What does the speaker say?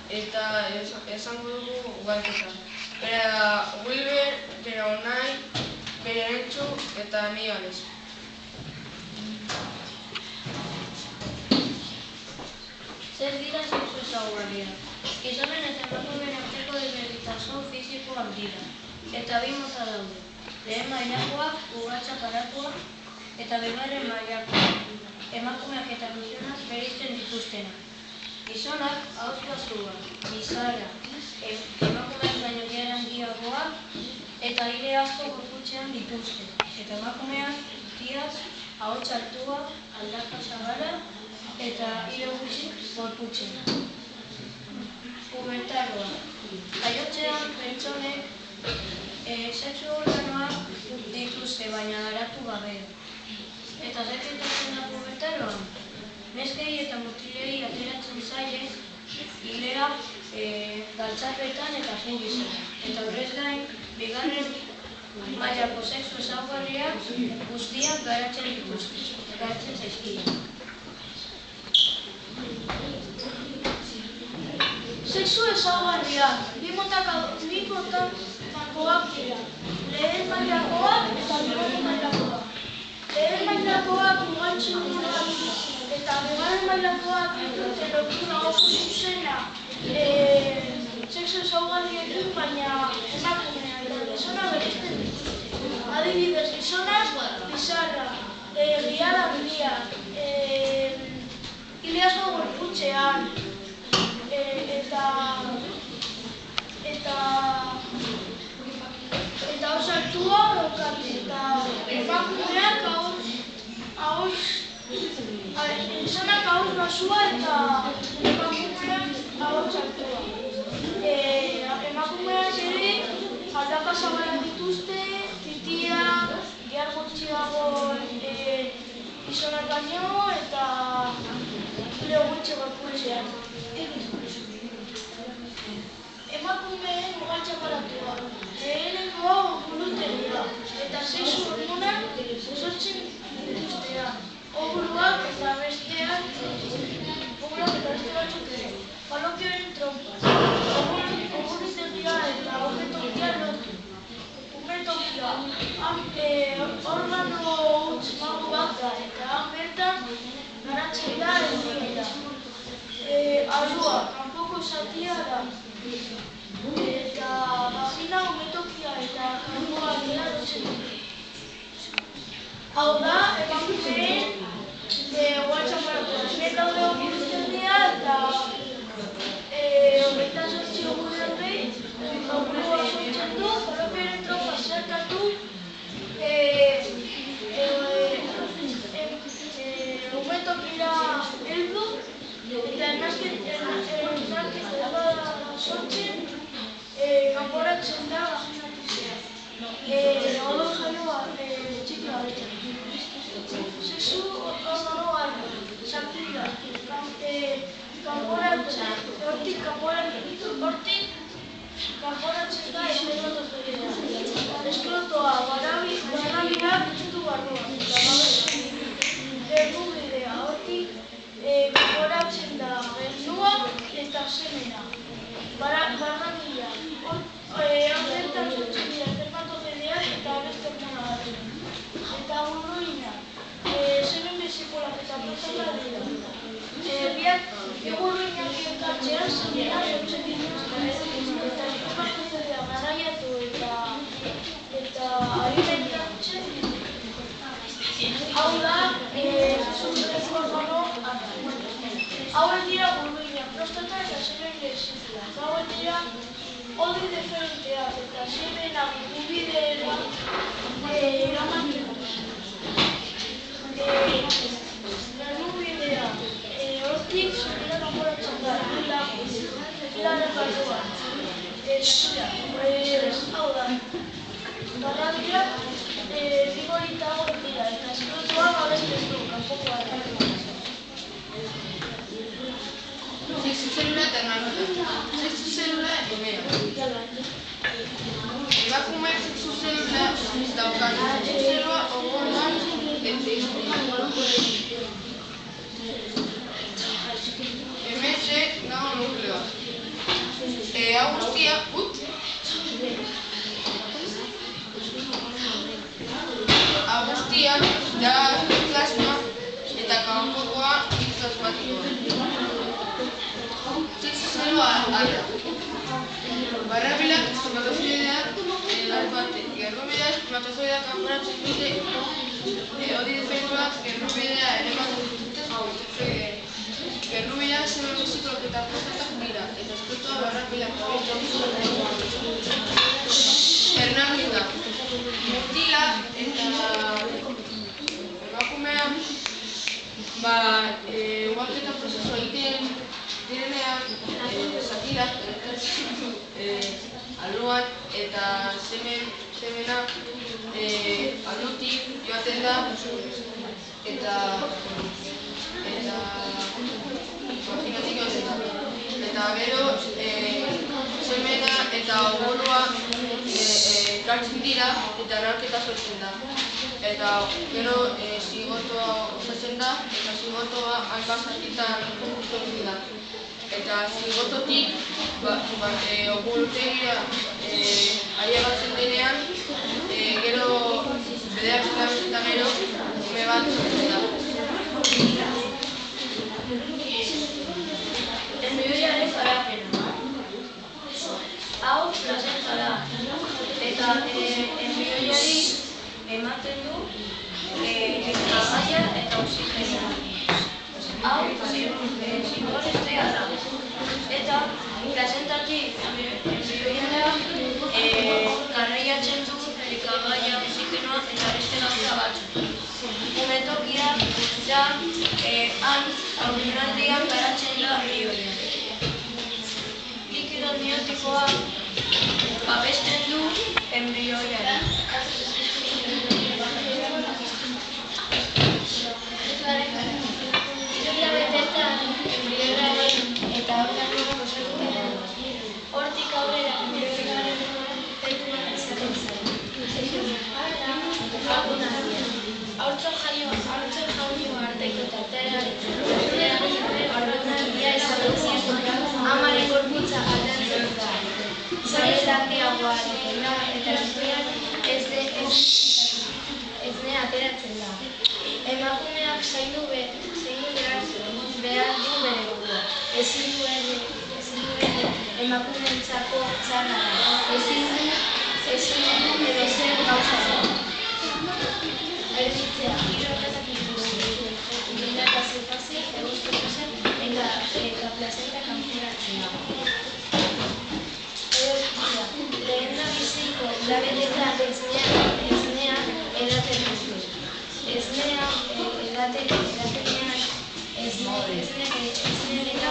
eta esango dugu ugalketa. Bera Wilber, bera Unai, bera Entxu eta ni Alex. Zer dira sexu ezaugarriak? Gizonen eta emakumeen arteko desberdintasun fisikoak dira, eta bi mota daude. Lehen mailakoak, ugaltza-parakoak, eta bigarren mailakoak, emakumeak eta gizonak bereizten dituztenak. Gizonak ahots baxuak, bizarra, emakumeak baino diara handiagoak eta aire asko gorputzean dituzte, eta emakumeak guztiak ahots altuak, aldaka zabala eta hilo gutxi gorputzean. Pubertaroa. Jaiotzean pertsonek sexu organoak dituzte, baina garatu gabe. Eta zer gertatzen da pubertaroan? Neskei eta mutilei ateratzen zaie hilea galtzarretan eta pubisen. Eta horrez gain, bigarren mailako sexu ezaugarriak guztiak garatzen zaizkie. Sexu ezaugarriak bi motatakoak dira. Lehen mailakoak eta bigarren mailakoak. Lehen mailakoak ugaltzekoak eta bigarren mailakoak dituzte lotura oso zuzena sexu ezaugarriekin, baina emakumea eta gizona bereizten dituzte. Adibidez, gizonak bizarra, giala handiak, hile asko gorputzean, eta oso altua daukate, eta emakumeak gizonak ahots baxua eta emakumeak ahots altua. Emakumeak ere aldaka zabalak dituzte, titiak, gihar gutxiago gizonak baino eta hile gutxi gorputzean. Emakumeen ugaltza-aparatua. Lehenengoa ovulotegia eta sexu hormonak sortzen dituztea. Ovuloak eta beste batzuk ere. Falopioen trompas. Ovulotegia eta umetokia lotu. Umetokia organo huts bat da eta han bertan garatzen da embriona. Arua, kanpoko zatia da. Eta vagina umetokia eta kanpoa dira lotzen dute. Hau da, emakumeen ugaltza-aparatua. Hemen daude ovulotegia eta 28 ovulorrei ovuloa sortzen du, falopioen trompa zeharkatu, umetokira heldu, eta ernazketa sortzen, kanporatzen da vaginatik. Odol jaioa txiki batean. Sexu organoak sartuta, hortik kanporatzen da espermatozoidea. Eskrotoa, barabiak ditu barruan, eta babesten errugidea, hortik kanporatzen da gernua eta semena. Barrakia, bertan sortzen dira espermatozoideak eta beste hormona batzuk. Eta burruina, semen besikolak eta prostata dira. Bi burruinak elkartzean semena sortzen dituzte, eta espermatozoidea garraiatu eta alimentatzen dituzte. Hau da, sexu organo hauek dira burruinak, prostata eta semen besikolak. Hauek dira odi deferenteak eta semena ubidera eramaten dute. Ubidea, hortik semena kanporatzen da, hilaren barruan. Hau da, barrabiak bigorita hor dira, eta eskrotoa babesten du, kanpokoa da. Sexu zelula eta emakumea. Sexu zelula emea. Emakumeak sexu zelula daukan. Sexu zelula hormonak eta hementxe dago nukleoa. guztia da plasma eta kanpokoa plasmatikoa. Zeloa alda. Barrabilak espermatozoideak daukate. Gerrubidea espermatozoideak kanporatzen dute. Hori defektuak gerrubidea eramaten dituzte espermatozoideei. Gerrubidea semen besiklok eta prostatak dira, eta espertoa barrabilak Hernandita. Mutila eta emakumea ugalketa prozesua egiten direnean zatilak alboan eta semena aldutik joaten da eta vaginatik joaten da. Eta gero semena eta obulua galtzen dira eta erralketa sortzen da. Eta gero zigotoa osatzen da eta zigotoa hainbat zatitan sortzen da. Eta zigototik obulutegira ailegatzen denean gero bederatzi hilabetetan gero ume bat sortzen da. Enbrioiaren garapena. Hau plazenta da. Eta enbrioiari ematen du gaia eta oxigenoa. Hau zirkoniztea da. Eta plazentatik enbrioiara garraiatzen du gaia, oxigenoa eta beste gauza batzuk. Umetokia da han aurreraldian garatzen da enbrioia. Likido amniotikoa babesten du enbrioiari. Hilabetetan enbrioiaren eta organoak osatuko da. Hortik aurrera enbrioiaren pelua izaten zen. Haurtxo jaunio arteko tarteari ordenaldia izaten zen. Amaren gorputza aldatzen da. Zare larriagoa eta esneak esne ateratzen da. Emakumeak zaindu behar du bere burua. Ezin du emakumeentzako txarra da. Ezin du edozer gauza da. Erditzea, hirurogeita fase, eguzko fase, eta plazenta kanporatzen da. Lehen da biziko hilabetetan esnea edaten duzu. Esnea edatenean esneak eta